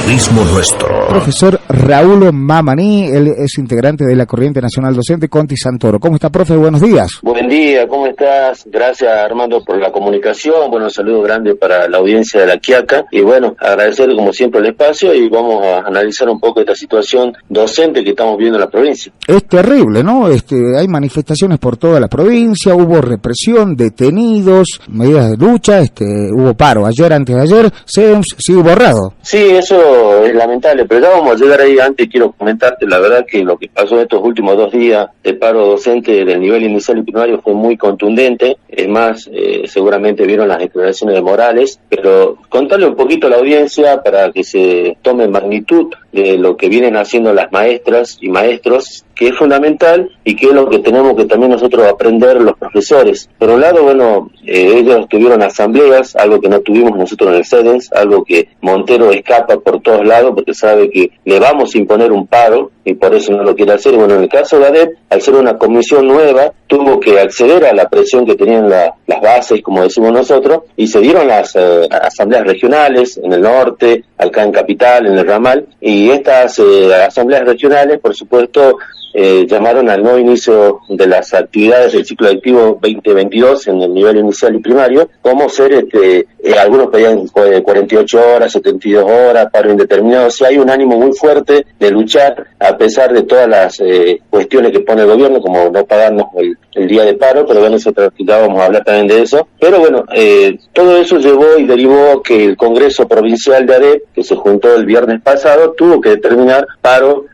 periodismo nuestro. Profesor Raúl Mamani, él es integrante de la Corriente Nacional Docente Conti Santoro. ¿Cómo está, profe? Buenos días. Buen día, ¿cómo estás? Gracias, Armando, por la comunicación. Bueno, un saludo grande para la audiencia de La Quiaca. Y bueno, agradecer como siempre el espacio y vamos a analizar un poco esta situación docente que estamos viendo en la provincia. Es terrible, ¿no? Hay manifestaciones por toda la provincia, hubo represión, detenidos, medidas de lucha, hubo paro. Ayer, antes de ayer, se sigue borrado. Sí, eso es lamentable, pero ya vamos a llegar ahí. Antes quiero comentarte, la verdad que lo que pasó en estos últimos 2 días de paro docente del nivel inicial y primario fue muy contundente. Es más, seguramente vieron las declaraciones de Morales, pero contarle un poquito a la audiencia para que se tome magnitud de lo que vienen haciendo las maestras y maestros, que es fundamental y que es lo que tenemos que también nosotros aprender los profesores. Por un lado, bueno, ellos tuvieron asambleas, algo que no tuvimos nosotros en el CEDENS, algo que Montero escapa por todos lados porque sabe que le vamos a imponer un paro y por eso no lo quiere hacer. Bueno, en el caso de ADEP, al ser una comisión nueva, tuvo que acceder a la presión que tenían las bases, como decimos nosotros, y se dieron las asambleas regionales en el norte, acá en Capital, en el Ramal, y estas asambleas regionales, por supuesto, llamaron al nuevo inicio de las actividades del ciclo lectivo 2022 en el nivel inicial y primario, como ser, algunos pedían 48 horas, 72 horas, paro indeterminado. O sea, hay un ánimo muy fuerte de luchar a pesar de todas las cuestiones que pone el gobierno, como no pagarnos el día de paro, pero bueno, ya vamos a hablar también de eso. Pero bueno, todo eso llevó y derivó que el Congreso Provincial de ADEP, que se juntó el viernes pasado, tuvo que determinar paro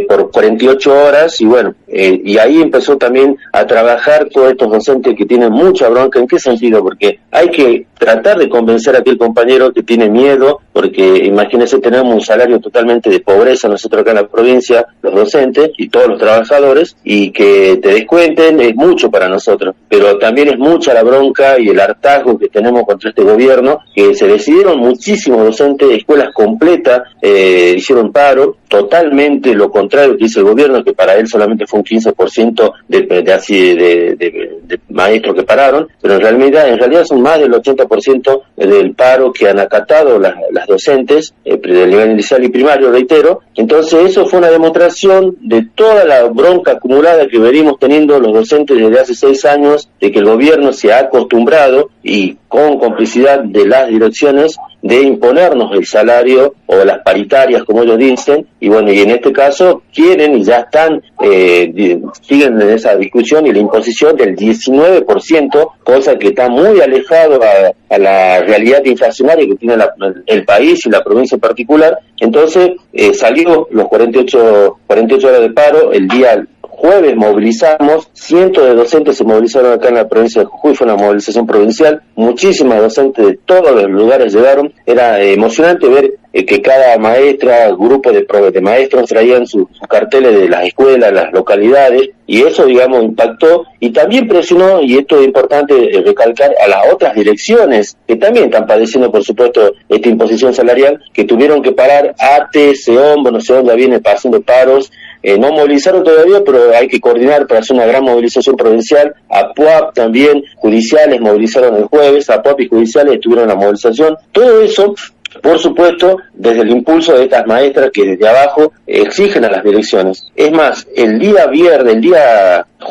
por 48 horas y bueno, y ahí empezó también a trabajar todos estos docentes que tienen mucha bronca. ¿En qué sentido? Porque hay que tratar de convencer a aquel compañero que tiene miedo, porque imagínense, tenemos un salario totalmente de pobreza nosotros acá en la provincia, los docentes y todos los trabajadores, y que te descuenten es mucho para nosotros, pero también es mucha la bronca y el hartazgo que tenemos contra este gobierno, que se decidieron muchísimos docentes, escuelas completas hicieron paro, totalmente lo contrario que hizo el gobierno, que para él solamente fue un 15% de maestros que pararon, pero en realidad son más del 80% del paro que han acatado las docentes del nivel inicial y primario, reitero. Entonces eso fue una demostración de toda la bronca acumulada que venimos teniendo los docentes desde hace 6 años, de que el gobierno se ha acostumbrado y con complicidad de las direcciones de imponernos el salario o las paritarias, como ellos dicen, y bueno, y en este caso quieren y ya están, siguen en esa discusión y la imposición del 19%, cosa que está muy alejado a la realidad inflacionaria que tiene el país y la provincia en particular. Entonces salió los 48 horas de paro. El día jueves movilizamos, cientos de docentes se movilizaron acá en la provincia de Jujuy, fue una movilización provincial, muchísimas docentes de todos los lugares llegaron. Era emocionante ver que cada maestra, grupo de maestros traían sus carteles de las escuelas, las localidades, y eso, digamos, impactó y también presionó, y esto es importante recalcar, a las otras direcciones que también están padeciendo, por supuesto, esta imposición salarial, que tuvieron que parar. ATE, SEOM, bueno, SEOM ya viene pasando paros. No movilizaron todavía, pero hay que coordinar para hacer una gran movilización provincial. APUAP también, judiciales movilizaron el jueves, APUAP y judiciales estuvieron en la movilización. Todo eso, por supuesto, desde el impulso de estas maestras que desde abajo exigen a las direcciones. Es más, el día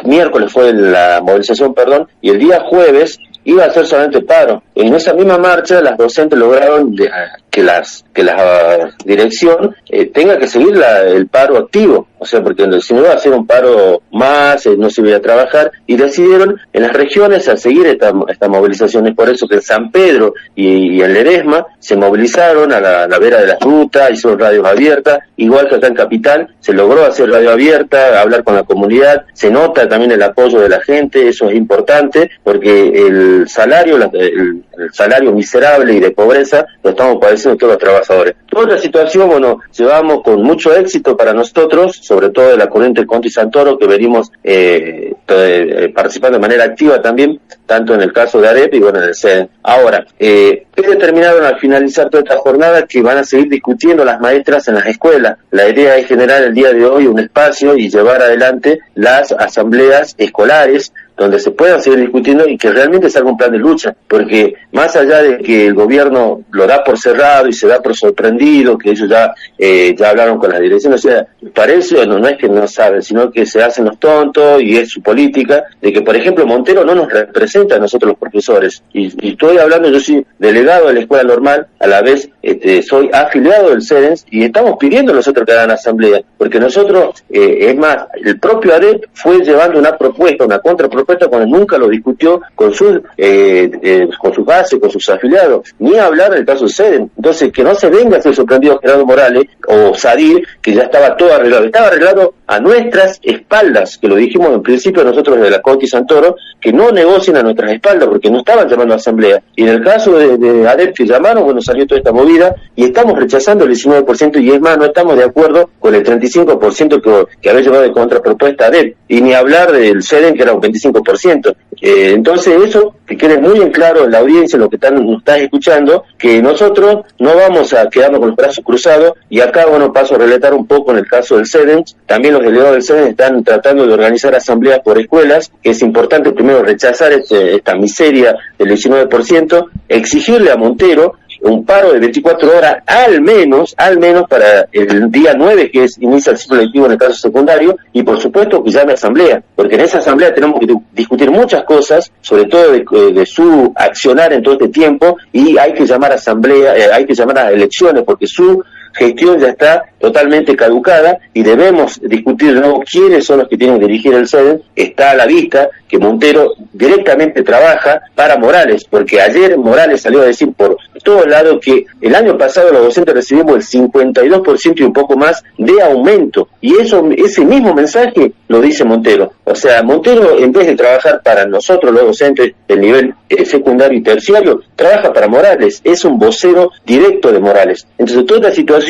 miércoles fue la movilización, y el día jueves iba a ser solamente paro. En esa misma marcha las docentes lograron que la dirección tenga que seguir el paro activo, o sea, porque si no iba a hacer un paro más, no se iba a trabajar, y decidieron en las regiones a seguir esta movilización. Es por eso que en San Pedro y en Ledesma se movilizaron a la vera de las rutas, hicieron radios abiertas, igual que acá en Capital se logró hacer radio abierta, hablar con la comunidad. Se nota también el apoyo de la gente, eso es importante, porque el salario miserable y de pobreza lo estamos padeciendo todos los trabajadores. Toda la situación, bueno, llevamos con mucho éxito para nosotros, sobre todo de la corriente Conti Santoro, que venimos participando de manera activa también, tanto en el caso de ADEP y bueno, en el CEDEN. Ahora, determinaron al finalizar toda esta jornada que van a seguir discutiendo las maestras en las escuelas. La idea es generar el día de hoy un espacio y llevar adelante las asambleas escolares donde se puedan seguir discutiendo y que realmente salga un plan de lucha, porque más allá de que el gobierno lo da por cerrado y se da por sorprendido, que ellos ya hablaron con las direcciones, o sea, parece, no es que no saben, sino que se hacen los tontos y es su política, de que por ejemplo Montero no nos representa a nosotros los profesores, y estoy hablando, yo soy delegado de la escuela normal, a la vez soy afiliado del CEDENS y estamos pidiendo nosotros que hagan asamblea, porque nosotros, es más, el propio ADEP fue llevando una propuesta, una contrapropuesta cuando nunca lo discutió con sus bases, con sus afiliados, ni hablar del caso CEDEN. Entonces, que no se venga a ser sorprendido Gerardo Morales o Sadir, que ya estaba todo arreglado, estaba arreglado a nuestras espaldas, que lo dijimos en principio nosotros de la Conti Santoro, que no negocien a nuestras espaldas, porque no estaban llamando a asamblea. Y en el caso de ADEP que llamaron, bueno, salió toda esta movida, y estamos rechazando el 19%, y es más, no estamos de acuerdo con el 35% que había llevado de contrapropuesta ADEP, y ni hablar del CEDEN, que era un 25%. Entonces eso, que quede muy en claro en la audiencia, lo que nos está escuchando, que nosotros no vamos a quedarnos con los brazos cruzados, y acá, bueno, paso a relatar un poco en el caso del CEDEN. También los delegados del CEDEN están tratando de organizar asambleas por escuelas, que es importante primero rechazar esta miseria del 19%, exigirle a Montero un paro de 24 horas al menos para el día 9, que inicia el ciclo lectivo en el caso secundario, y por supuesto que llame a asamblea, porque en esa asamblea tenemos que discutir muchas cosas, sobre todo de su accionar en todo este tiempo, y hay que llamar a asamblea, hay que llamar a elecciones, porque su gestión ya está totalmente caducada y debemos discutir de nuevo quiénes son los que tienen que dirigir el CEDEN. Está a la vista que Montero directamente trabaja para Morales, porque ayer Morales salió a decir por todo lado que el año pasado los docentes recibimos el 52% y un poco más de aumento, y ese mismo mensaje lo dice Montero. O sea, Montero, en vez de trabajar para nosotros los docentes del nivel secundario y terciario, trabaja para Morales, es un vocero directo de Morales. Entonces toda esta situación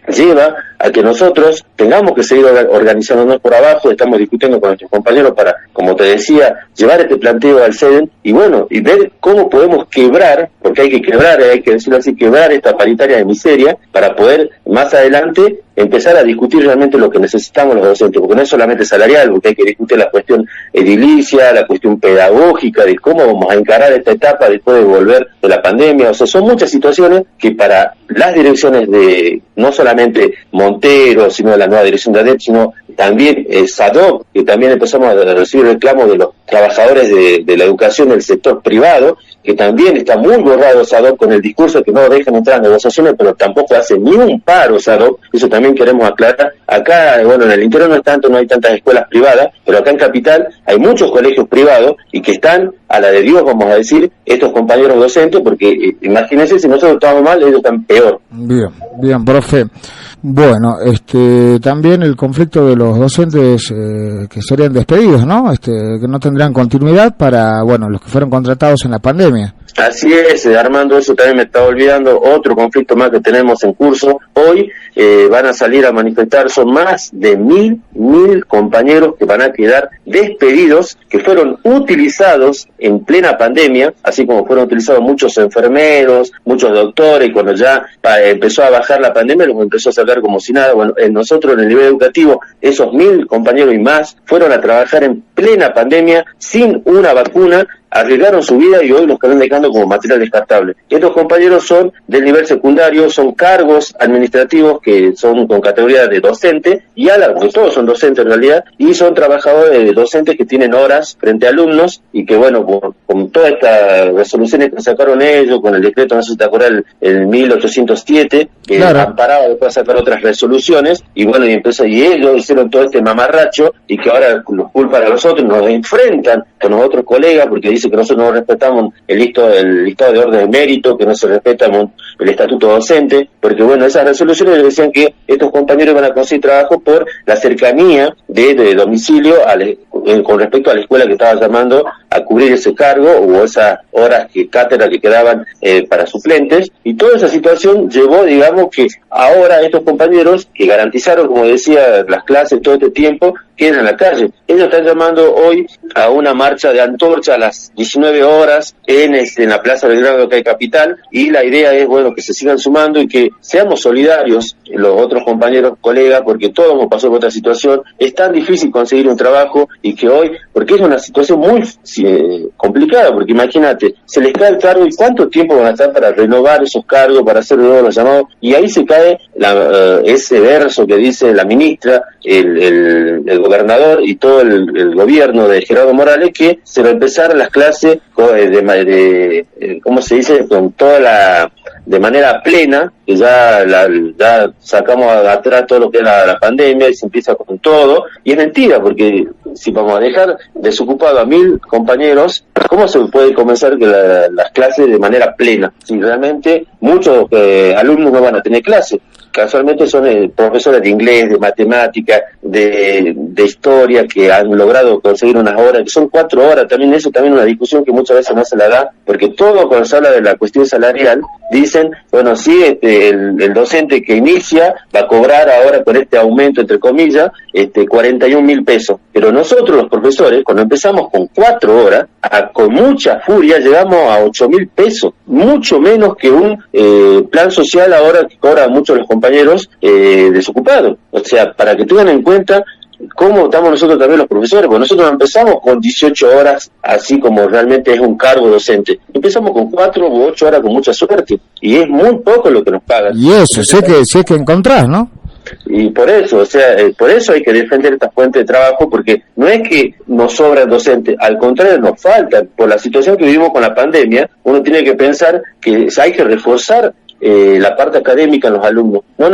lleva a que nosotros tengamos que seguir organizándonos por abajo. Estamos discutiendo con nuestros compañeros para, como te decía, llevar este planteo al CEDEN y bueno, y ver cómo podemos quebrar, porque hay que quebrar, hay que decirlo así, quebrar esta paritaria de miseria para poder más adelante empezar a discutir realmente lo que necesitamos los docentes, porque no es solamente salarial, porque hay que discutir la cuestión edilicia, la cuestión pedagógica, de cómo vamos a encarar esta etapa después de volver de la pandemia. O sea, son muchas situaciones que para las direcciones de, no solamente Montero, sino de la nueva dirección de ADEP, sino también SADOC, que también empezamos a recibir reclamos de los trabajadores de la educación del sector privado, que también está muy borrado SADOC con el discurso que no dejan entrar a negociaciones, pero tampoco hace ni un paro SADOC. Eso también queremos aclarar. Acá, bueno, en el interior no hay tantas escuelas privadas, pero acá en Capital hay muchos colegios privados y que están a la de Dios, vamos a decir, estos compañeros docentes, porque imagínense, si nosotros estamos mal, ellos están peor. Bien, profe. Bueno, también el conflicto de los docentes que serían despedidos, ¿no? Que no tendrán continuidad para, bueno, los que fueron contratados en la pandemia. Así es, Armando, eso también me estaba olvidando, otro conflicto más que tenemos en curso. Hoy van a salir a manifestar, son más de 1.000 compañeros que van a quedar despedidos, que fueron utilizados en plena pandemia, así como fueron utilizados muchos enfermeros, muchos doctores, y cuando ya empezó a bajar la pandemia, los empezó a sacar como si nada. Bueno, nosotros en el nivel educativo, esos 1.000 compañeros y más fueron a trabajar en plena pandemia, sin una vacuna, arriesgaron su vida y hoy los están dejando como material descartable. Estos compañeros son del nivel secundario, son cargos administrativos que son con categoría de docente, y pues todos son docentes en realidad, y son trabajadores docentes que tienen horas frente a alumnos, y que bueno, con todas estas resoluciones que sacaron ellos, con el decreto, no sé si te acuerdas, el 1807, que claro, han parado después de sacar otras resoluciones, y bueno, y ellos hicieron todo este mamarracho, y que ahora los culpan a nosotros, nos enfrentan con los otros colegas, porque dicen que nosotros no respetamos el listado de orden de mérito, que no se respeta el estatuto docente, porque bueno, esas resoluciones decían que estos compañeros van a conseguir trabajo por la cercanía de domicilio con respecto a la escuela que estaba llamando a cubrir ese cargo o esas horas cátedra que quedaban para suplentes, y toda esa situación llevó, digamos, que ahora estos compañeros que garantizaron, como decía, las clases todo este tiempo, queden en la calle. Ellos están llamando hoy a una marcha de antorcha a las 19 horas en la Plaza Belgrano, que hay Capital, y la idea es, bueno, que se sigan sumando y que seamos solidarios los otros compañeros, colegas, porque todos hemos pasado por otra situación. Es tan difícil conseguir un trabajo y que hoy, porque es una situación muy complicada, porque imagínate, se les cae el cargo y cuánto tiempo van a estar para renovar esos cargos, para hacer nuevos los llamados, y ahí se cae ese verso que dice la ministra, el gobernador y todo el gobierno de Gerardo Morales, que se va a empezar las clases ¿cómo se dice? Con toda de manera plena, que ya sacamos atrás todo lo que es la pandemia y se empieza con todo, y es mentira, porque si vamos a dejar desocupado a 1000 compañeros, ¿cómo se puede comenzar que las clases de manera plena? Si realmente muchos alumnos no van a tener clases. Casualmente son profesores de inglés, de matemática, de historia, que han logrado conseguir unas horas, que son 4 horas, también eso también es una discusión que muchas veces no se la da, porque todo cuando se habla de la cuestión salarial, dicen, bueno, sí, el docente que inicia va a cobrar ahora con este aumento, entre comillas, 41.000 pesos, pero nosotros los profesores, cuando empezamos con 4 horas, con mucha furia llegamos a 8.000 pesos, mucho menos que un plan social ahora que cobran muchos los compañeros desocupados. O sea, para que tengan en cuenta cómo estamos nosotros también los profesores, porque nosotros no empezamos con 18 horas, así como realmente es un cargo docente. Empezamos con 4 u 8 horas con mucha suerte, y es muy poco lo que nos pagan. Y eso, si es que encontrás, ¿no? Y por eso, o sea, por eso hay que defender esta fuente de trabajo, porque no es que nos sobran docentes, al contrario, nos faltan. Por la situación que vivimos con la pandemia, uno tiene que pensar que hay que reforzar la parte académica en los alumnos. No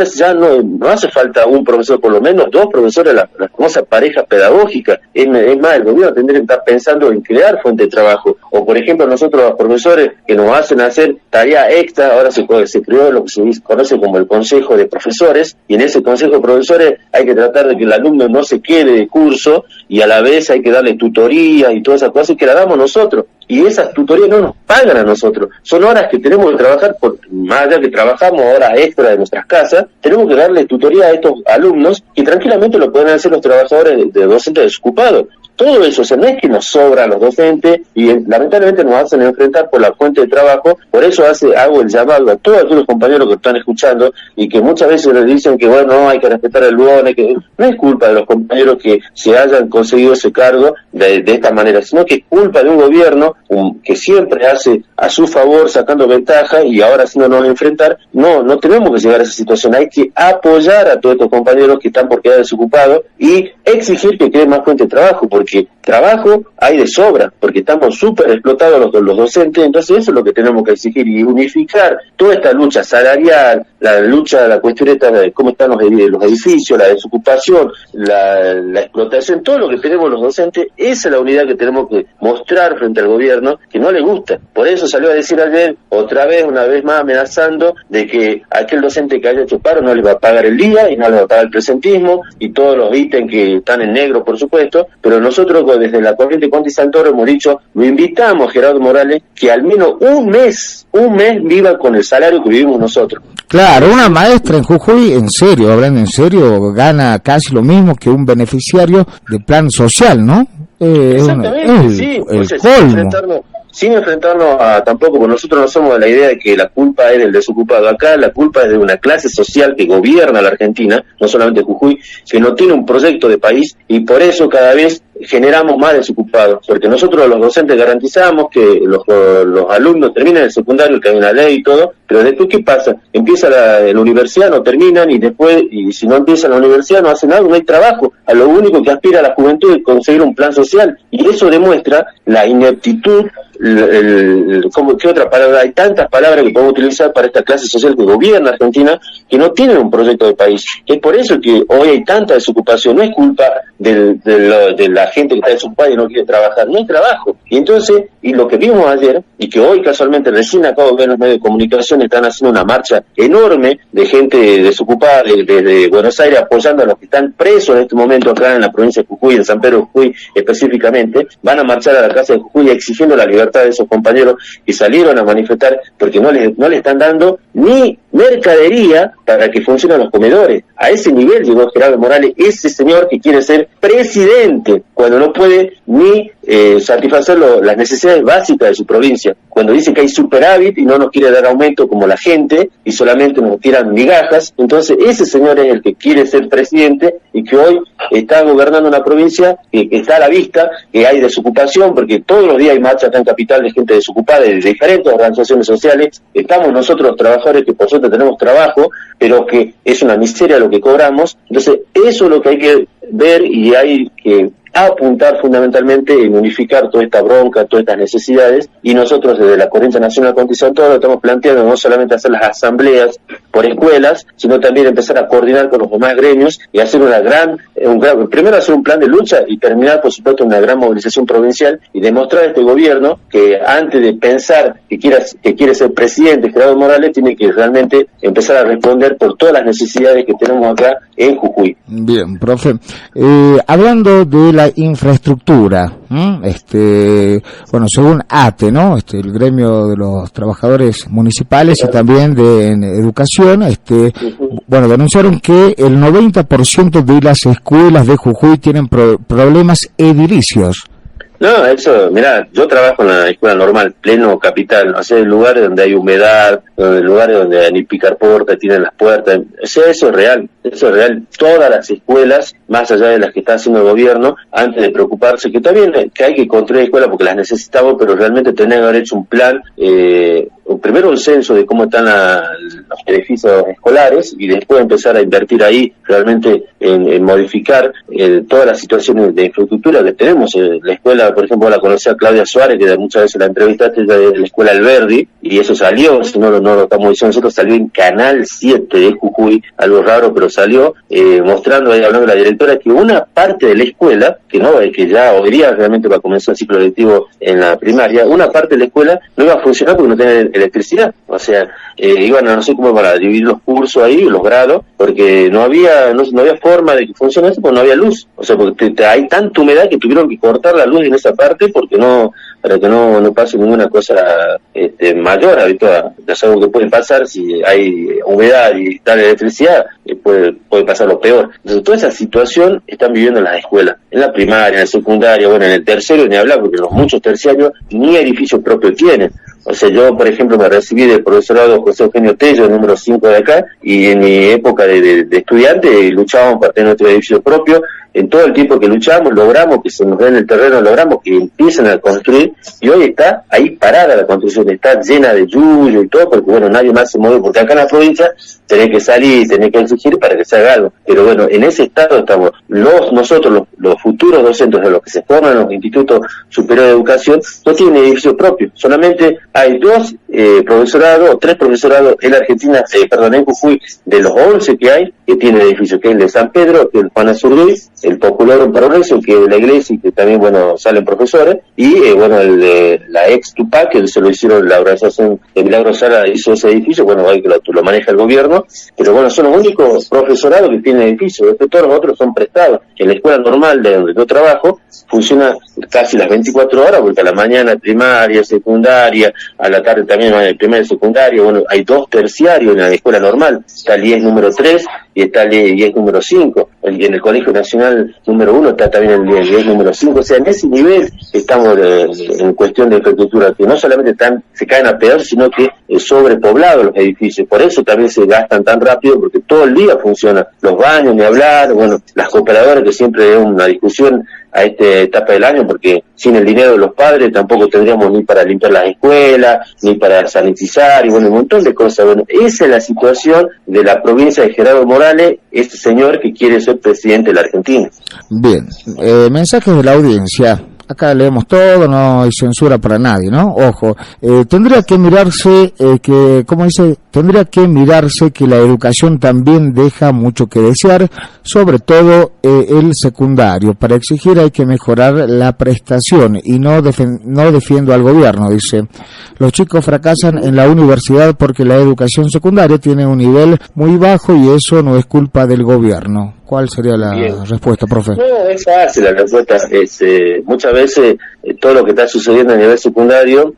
hace falta un profesor, por lo menos 2 profesores, la famosa pareja pedagógica. Es más, el gobierno tendría que estar pensando en crear fuente de trabajo. O, por ejemplo, nosotros los profesores que nos hacen hacer tarea extra, ahora se creó lo que se conoce como el Consejo de Profesores, y en ese Consejo de Profesores hay que tratar de que el alumno no se quede de curso, y a la vez hay que darle tutoría y todas esas cosas que la damos nosotros. Y esas tutorías no nos pagan a nosotros, son horas que tenemos que trabajar, más allá que trabajamos horas extra de nuestras casas, tenemos que darle tutoría a estos alumnos, y tranquilamente lo pueden hacer los trabajadores de docentes desocupados. Todo eso, o sea, no es que nos sobra a los docentes, y lamentablemente nos hacen enfrentar por la fuente de trabajo. Por eso hago el llamado a todos aquellos compañeros que están escuchando, y que muchas veces les dicen que bueno, no, hay que respetar el lunes, que no es culpa de los compañeros que se hayan conseguido ese cargo de esta manera, sino que es culpa de un gobierno que siempre hace a su favor, sacando ventaja, y ahora si no nos va a enfrentar. No tenemos que llegar a esa situación, hay que apoyar a todos estos compañeros que están por quedar desocupados y exigir que creen más fuente de trabajo, porque trabajo hay de sobra, porque estamos súper explotados los docentes. Entonces eso es lo que tenemos que exigir, y unificar toda esta lucha salarial, la lucha de la cuestión esta de cómo están los edificios, la desocupación, la explotación, todo lo que tenemos los docentes. Esa es la unidad que tenemos que mostrar frente al gobierno, que no le gusta. Por eso salió a decir ayer, una vez más amenazando de que aquel docente que haya hecho paro no le va a pagar el día y no le va a pagar el presentismo y todos los ítems que están en negro, por supuesto. Pero nosotros desde la corriente Conti Santoro hemos dicho, lo invitamos a Gerardo Morales que al menos un mes viva con el salario que vivimos nosotros. Claro, una maestra en Jujuy, hablando en serio, gana casi lo mismo que un beneficiario de plan social, ¿no? Exactamente, sí. El colmo. Sin enfrentarnos a tampoco, porque nosotros no somos de la idea de que la culpa es del desocupado. Acá la culpa es de una clase social que gobierna la Argentina, no solamente Jujuy, que no tiene un proyecto de país, y por eso cada vez generamos más desocupados, porque nosotros los docentes garantizamos que los alumnos terminen el secundario, que hay una ley y todo, pero después ¿qué pasa? Empieza la universidad, no terminan, y después, y si no empiezan la universidad no hacen algo, no hay trabajo. A lo único que aspira la juventud es conseguir un plan social, y eso demuestra la ineptitud. ¿Qué otra palabra? Hay tantas palabras que podemos utilizar para esta clase social que gobierna Argentina, que no tienen un proyecto de país. Es por eso que hoy hay tanta desocupación. No es culpa de la gente que está desocupada y no quiere trabajar. No hay trabajo. Y entonces, y lo que vimos ayer, y que hoy casualmente recién acabo de ver en los medios de comunicación, están haciendo una marcha enorme de gente desocupada desde Buenos Aires, apoyando a los que están presos en este momento acá en la provincia de Jujuy, en San Pedro de Jujuy específicamente. Van a marchar a la casa de Jujuy exigiendo la libertad de esos compañeros que salieron a manifestar porque no le están dando ni mercadería para que funcionen los comedores. A ese nivel llegó Gerardo Morales, ese señor que quiere ser presidente, cuando no puede ni satisfacer las necesidades básicas de su provincia, cuando dice que hay superávit y no nos quiere dar aumento como la gente y solamente nos tiran migajas. Entonces ese señor es el que quiere ser presidente y que hoy está gobernando una provincia que está a la vista, que hay desocupación, porque todos los días hay marchas acá en Capital de gente desocupada de diferentes organizaciones sociales. Estamos nosotros los trabajadores que por suerte tenemos trabajo, pero que es una miseria lo que cobramos. Entonces eso es lo que hay que ver y hay que apuntar fundamentalmente en unificar toda esta bronca, todas estas necesidades, y nosotros desde la Corriente Nacional contra Santoro estamos planteando no solamente hacer las asambleas por escuelas, sino también empezar a coordinar con los demás gremios y hacer primero hacer un plan de lucha y terminar por supuesto una gran movilización provincial y demostrar a este gobierno que antes de pensar que quiere ser presidente Gerardo Morales, tiene que realmente empezar a responder por todas las necesidades que tenemos acá en Jujuy. Bien, profe, hablando de la infraestructura, bueno, según ATE, ¿no? El gremio de los trabajadores municipales y también de educación, bueno, denunciaron que el 90% de las escuelas de Jujuy tienen problemas edilicios. No, eso, mirá, yo trabajo en la escuela normal, pleno Capital, o sea, lugares donde hay humedad, lugares donde ni picar puerta, tienen las puertas, o sea, eso es real. Todas las escuelas, más allá de las que está haciendo el gobierno, antes de preocuparse, que también que hay que construir escuelas porque las necesitamos, pero realmente tenés que haber hecho un plan, primero un censo de cómo están los edificios escolares y después empezar a invertir ahí realmente en modificar todas las situaciones de infraestructura que tenemos. La escuela, por ejemplo, la conocía Claudia Suárez, que muchas veces la entrevistaste, de la escuela Alberdi, y eso salió, si no lo estamos diciendo nosotros, salió en Canal 7 de Jujuy, algo raro, pero salió mostrando, ahí hablando de la directora, que una parte de la escuela, que ya hoy día realmente va a comenzar el ciclo lectivo en la primaria, una parte de la escuela no iba a funcionar porque no tenía electricidad, o sea, iban a no sé cómo para dividir los cursos ahí, los grados, porque no había forma de que funcionase, porque no había luz, o sea, porque hay tanta humedad que tuvieron que cortar la luz en esa parte para que no pase ninguna cosa mayor. Ahorita ya es algo que puede pasar si hay humedad y está la electricidad, puede pasar lo peor. Entonces toda esa situación están viviendo en las escuelas, en la primaria, en la secundaria, bueno, en el tercero ni hablar, porque los muchos terciarios ni edificio propio tienen. O sea, yo, por ejemplo, me recibí del profesorado José Eugenio Tello, el número 5 de acá, y en mi época de estudiante luchábamos para tener nuestro edificio propio. En todo el tiempo que luchamos, logramos que se nos den el terreno, logramos que empiecen a construir, y hoy está ahí parada la construcción, está llena de yuyo y todo, porque bueno, nadie más se mueve, porque acá en la provincia tenés que salir, tenés que exigir para que se haga algo. Pero bueno, en ese estado estamos nosotros, los futuros docentes de los que se forman en los institutos superiores de educación, no tienen edificio propio, solamente hay 2 profesorados o 3 profesorados en la Argentina, en Jujuy, de los 11 que hay, que tienen edificio, que es el de San Pedro, que es el Juan Azurduy, el Popular en Progreso, que es de la iglesia y que también, bueno, salen profesores, y bueno, el de la ex Tupac, que se lo hicieron, la organización de Milagro Sala hizo ese edificio, bueno, ahí que lo maneja el gobierno, pero bueno, son los únicos profesorados que tienen edificio, después todos los otros son prestados. En la escuela normal de donde yo trabajo, funciona casi las 24 horas, porque a la mañana primaria, secundaria, a la tarde también hay primaria y secundaria, bueno, hay 2 terciarios en la escuela normal, está el IES número 3 y está el IES número 5, en el Colegio Nacional número 1 está también el IES número 5, o sea, en ese nivel estamos en cuestión de infraestructura, que no solamente se caen a pedazos, sino que es sobrepoblado los edificios, por eso también se gastan tan rápido, porque todo el día funciona, los baños, ni hablar, bueno, las cooperadoras, que siempre es una discusión a esta etapa del año, porque sin el dinero de los padres tampoco tendríamos ni para limpiar las escuelas, ni para sanitizar, y bueno, un montón de cosas. Bueno, esa es la situación de la provincia de Gerardo Morales, este señor que quiere ser presidente de la Argentina. Bien, mensajes de la audiencia. Acá leemos todo, no hay censura para nadie, ¿no? Ojo, tendría que mirarse que, ¿cómo dice? tendría que mirarse que la educación también deja mucho que desear, sobre todo el secundario. Para exigir hay que mejorar la prestación y no defiendo al gobierno, dice. Los chicos fracasan en la universidad porque la educación secundaria tiene un nivel muy bajo y eso no es culpa del gobierno. ¿Cuál sería la respuesta, profe? No, es fácil la respuesta. Muchas veces todo lo que está sucediendo a nivel secundario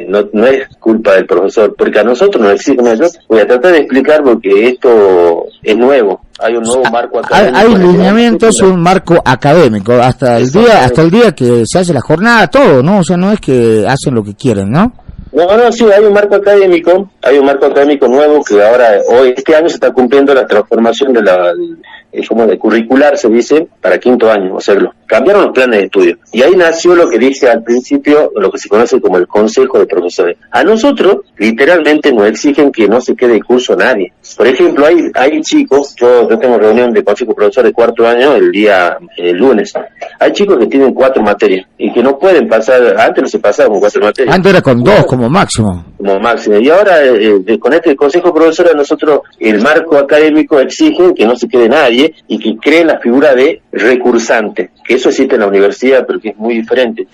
no es culpa del profesor, porque a nosotros nos exigen. Yo voy a tratar de explicar porque esto es nuevo. Hay un nuevo marco académico. Hay lineamientos, un marco académico hasta el día que se hace la jornada, todo, ¿no? O sea, no es que hacen lo que quieren, ¿no? No, sí, hay un marco académico nuevo que este año se está cumpliendo la transformación de curricular, se dice, para quinto año, o sea, cambiaron los planes de estudio. Y ahí nació lo que dije al principio, lo que se conoce como el Consejo de Profesores. A nosotros, literalmente, nos exigen que no se quede el curso nadie. Por ejemplo, hay chicos, yo tengo reunión de Consejo de Profesores de cuarto año el lunes. Hay chicos que tienen 4 materias y que no pueden pasar, antes no se pasaba con 4 materias. Antes era con 2 como máximo. Y ahora, con este Consejo de Profesores, nosotros, el marco académico exige que no se quede nadie y que creen la figura de recursante, que eso existe en la universidad, pero que es muy diferente.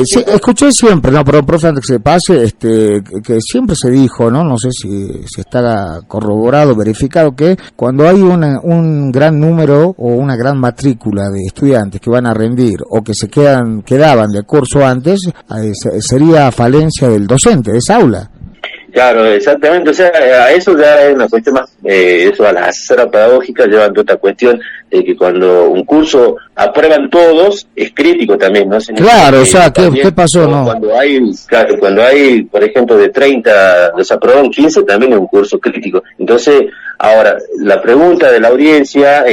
Sí, escuché siempre, pero profe, antes que se pase, que siempre se dijo, no sé si está corroborado, verificado, que cuando hay un gran número o una gran matrícula de estudiantes que van a rendir o que quedaban del curso antes, sería falencia del docente de esa aula. Claro, exactamente, o sea, a eso ya es una cuestión más, eso a las asesoras pedagógicas llevan toda esta cuestión de que cuando un curso aprueban todos, es crítico también, ¿no? Claro, o sea, ¿qué pasó? No. Cuando hay, por ejemplo, de 30 desaprobaron 15, también es un curso crítico. Entonces, ahora, la pregunta de la audiencia,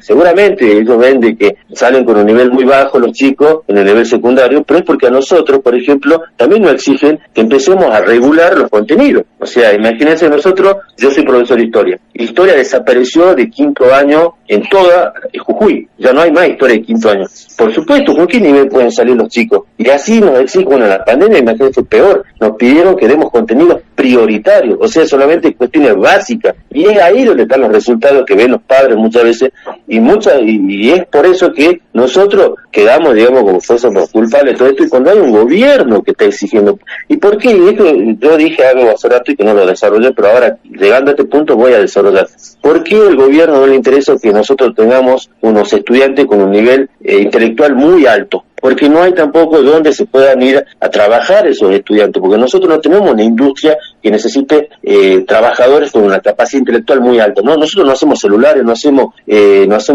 seguramente ellos ven de que salen con un nivel muy bajo los chicos en el nivel secundario, pero es porque a nosotros, por ejemplo, también nos exigen que empecemos a regular los contenidos. O sea, imagínense nosotros, yo soy profesor de historia. Historia desapareció de quinto año en toda Jujuy. Ya no hay más historia de quinto año. Por supuesto, ¿con qué nivel pueden salir los chicos? Y así nos exigen, la pandemia, imagínense, peor. Nos pidieron que demos contenidos prioritarios, o sea, solamente cuestiones básicas. Y es ahí donde están los resultados que ven los padres muchas veces, y es por eso que nosotros quedamos, digamos, como fuésemos culpables de todo esto, y cuando hay un gobierno que está exigiendo. ¿Y por qué? Esto, yo dije algo hace rato y que no lo desarrollé, pero ahora, llegando a este punto, voy a desarrollar. ¿Por qué al gobierno no le interesa que nosotros tengamos unos estudiantes con un nivel intelectual muy alto? Porque no hay tampoco donde se puedan ir a trabajar esos estudiantes, porque nosotros no tenemos una industria que necesite trabajadores con una capacidad intelectual muy alta, ¿no? Nosotros no hacemos celulares, no hacemos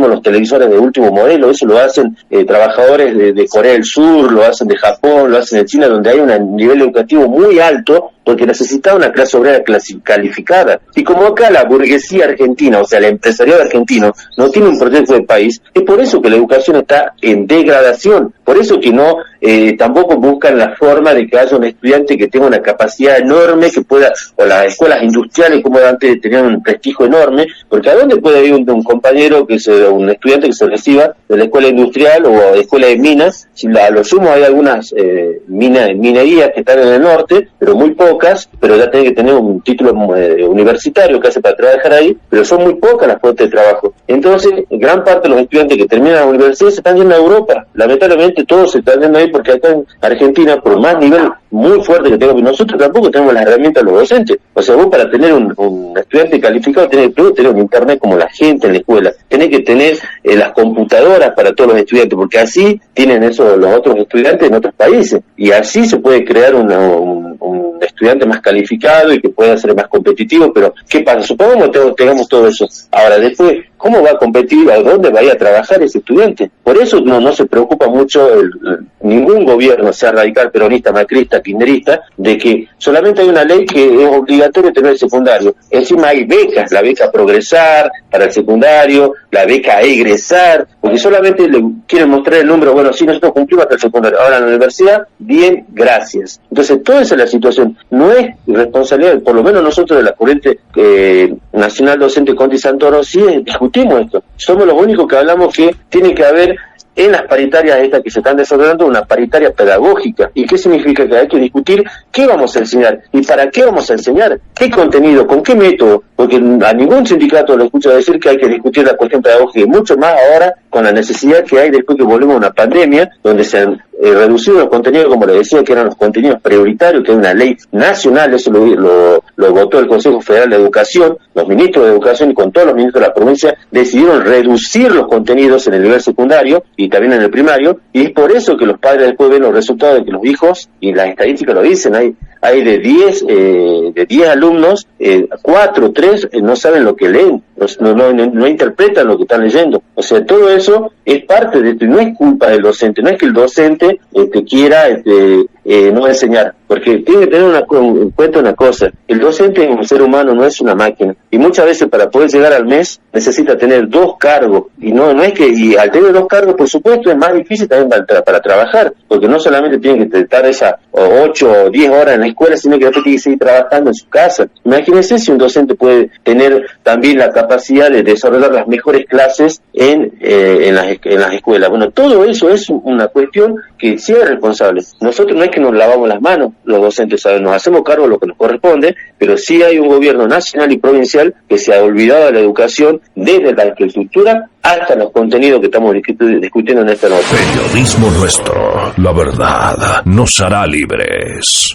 los televisores de último modelo, eso lo hacen trabajadores de Corea del Sur, lo hacen de Japón, lo hacen de China, donde hay un nivel educativo muy alto, porque necesita una clase obrera calificada. Y como acá la burguesía argentina, o sea, el empresariado argentino, no tiene un proyecto de país, es por eso que la educación está en degradación, por eso que no tampoco buscan la forma de que haya un estudiante que tenga una capacidad enorme, que pueda, o las escuelas industriales como antes tenían un prestigio enorme, porque ¿a dónde puede ir un compañero, un estudiante que se reciba de la escuela industrial o de escuela de minas? Si a lo sumo hay algunas minerías que están en el norte, pero muy pocas, pero ya tiene que tener un título universitario que hace para trabajar ahí, pero son muy pocas las fuentes de trabajo. Entonces, gran parte de los estudiantes que terminan la universidad se están yendo a Europa. Lamentablemente todos se están yendo ahí porque acá en Argentina, por más nivel muy fuerte que tengo, nosotros tampoco tenemos las herramientas los docentes. O sea, vos para tener un estudiante calificado tenés que tener un internet como la gente en la escuela, tenés que tener las computadoras para todos los estudiantes, porque así tienen eso los otros estudiantes en otros países, y así se puede crear un estudiante más calificado y que pueda ser más competitivo. Pero ¿qué pasa? Supongamos que tengamos todo eso. Ahora, después, ¿cómo va a competir? ¿A dónde va a ir a trabajar ese estudiante? Por eso no se preocupa mucho ningún gobierno, sea radical, peronista, macrista, kirchnerista, de que solamente hay una ley que es obligatorio tener el secundario. Encima hay becas, la beca Progresar para el secundario, la beca Egresar, porque solamente le quieren mostrar el número, bueno, sí, nosotros cumplimos hasta el secundario. Ahora en la universidad, bien, gracias. Entonces, toda esa es la situación. No es responsabilidad, por lo menos nosotros de la corriente nacional docente Conti Santoro, sí discutimos esto. Somos los únicos que hablamos que tiene que haber en las paritarias estas que se están desarrollando, una paritaria pedagógica. ¿Y qué significa? Que hay que discutir qué vamos a enseñar y para qué vamos a enseñar, qué contenido, con qué método, porque a ningún sindicato lo escucho decir que hay que discutir la cuestión pedagógica, y mucho más ahora con la necesidad que hay después que volvemos a una pandemia, donde se han reducido los contenidos, como les decía, que eran los contenidos prioritarios, que es una ley nacional. Eso lo votó el Consejo Federal de Educación, los ministros de Educación y con todos los ministros de la provincia decidieron reducir los contenidos en el nivel secundario y también en el primario, y es por eso que los padres después ven los resultados de que los hijos, y las estadísticas lo dicen, hay de 10 alumnos, 4, 3 no saben lo que leen, no interpretan lo que están leyendo. O sea, todo eso es parte de esto, y no es culpa del docente, no es que el docente quiera no enseñar, porque tiene que tener en cuenta una cosa: el docente es un ser humano, no es una máquina, y muchas veces para poder llegar al mes necesita tener 2 cargos, y no es que, y al tener 2 cargos, por supuesto, es más difícil también para trabajar, porque no solamente tiene que estar esas 8 o 10 horas en la escuela, sino que después tiene que seguir trabajando en su casa. Imagínense si un docente puede tener también la capacidad de desarrollar las mejores clases en las escuelas. Bueno, todo eso es una cuestión que sí es responsable. Nosotros no es que nos lavamos las manos, los docentes, ¿saben? Nos hacemos cargo de lo que nos corresponde, pero sí hay un gobierno nacional y provincial que se ha olvidado de la educación, desde la infraestructura hasta los contenidos que estamos discutiendo en esta noche. Periodismo nuestro, la verdad nos hará libres.